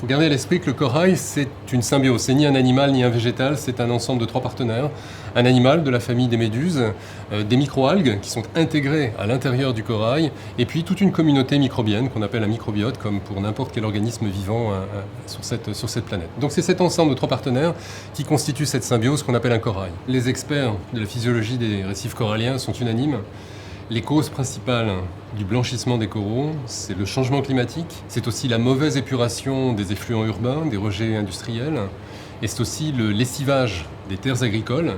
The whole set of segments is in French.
faut garder à l'esprit que le corail, c'est une symbiose. C'est ni un animal ni un végétal, c'est un ensemble de 3 partenaires. Un animal de la famille des méduses, des microalgues qui sont intégrées à l'intérieur du corail, et puis toute une communauté microbienne qu'on appelle un microbiote, comme pour n'importe quel organisme vivant sur cette planète. Donc c'est cet ensemble de 3 partenaires qui constitue cette symbiose qu'on appelle un corail. Les experts de la physiologie des récifs coralliens sont unanimes. Les causes principales du blanchissement des coraux, c'est le changement climatique, c'est aussi la mauvaise épuration des effluents urbains, des rejets industriels, et c'est aussi le lessivage des terres agricoles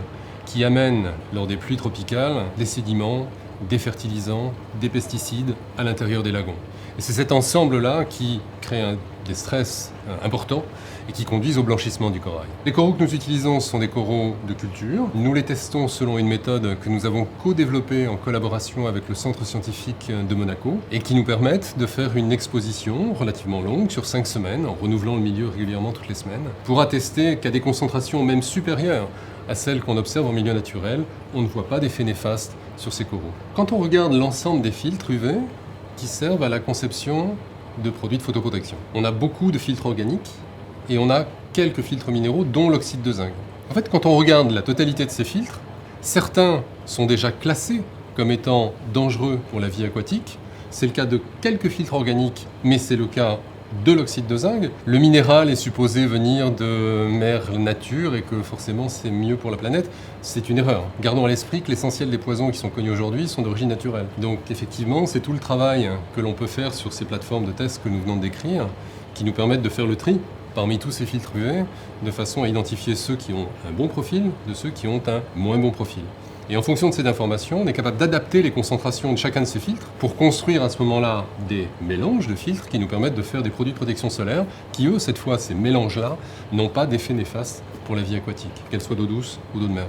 qui amène, lors des pluies tropicales, des sédiments, des fertilisants, des pesticides à l'intérieur des lagons. Et c'est cet ensemble-là qui crée des stress importants et qui conduisent au blanchissement du corail. Les coraux que nous utilisons sont des coraux de culture. Nous les testons selon une méthode que nous avons co-développée en collaboration avec le Centre scientifique de Monaco et qui nous permettent de faire une exposition relativement longue sur 5 semaines, en renouvelant le milieu régulièrement toutes les semaines, pour attester qu'à des concentrations même supérieures à celles qu'on observe en milieu naturel, on ne voit pas d'effet néfaste sur ces coraux. Quand on regarde l'ensemble des filtres UV qui servent à la conception de produits de photoprotection, on a beaucoup de filtres organiques et on a quelques filtres minéraux, dont l'oxyde de zinc. En fait, quand on regarde la totalité de ces filtres, certains sont déjà classés comme étant dangereux pour la vie aquatique. C'est le cas de quelques filtres organiques, mais c'est le cas de l'oxyde de zinc. Le minéral est supposé venir de mère nature et que forcément c'est mieux pour la planète. C'est une erreur. Gardons à l'esprit que l'essentiel des poisons qui sont connus aujourd'hui sont d'origine naturelle. Donc effectivement, c'est tout le travail que l'on peut faire sur ces plateformes de tests que nous venons de décrire qui nous permettent de faire le tri parmi tous ces filtres UV, de façon à identifier ceux qui ont un bon profil de ceux qui ont un moins bon profil. Et en fonction de cette information, on est capable d'adapter les concentrations de chacun de ces filtres pour construire à ce moment-là des mélanges de filtres qui nous permettent de faire des produits de protection solaire qui, eux, cette fois, ces mélanges-là, n'ont pas d'effet néfaste pour la vie aquatique, qu'elle soit d'eau douce ou d'eau de mer.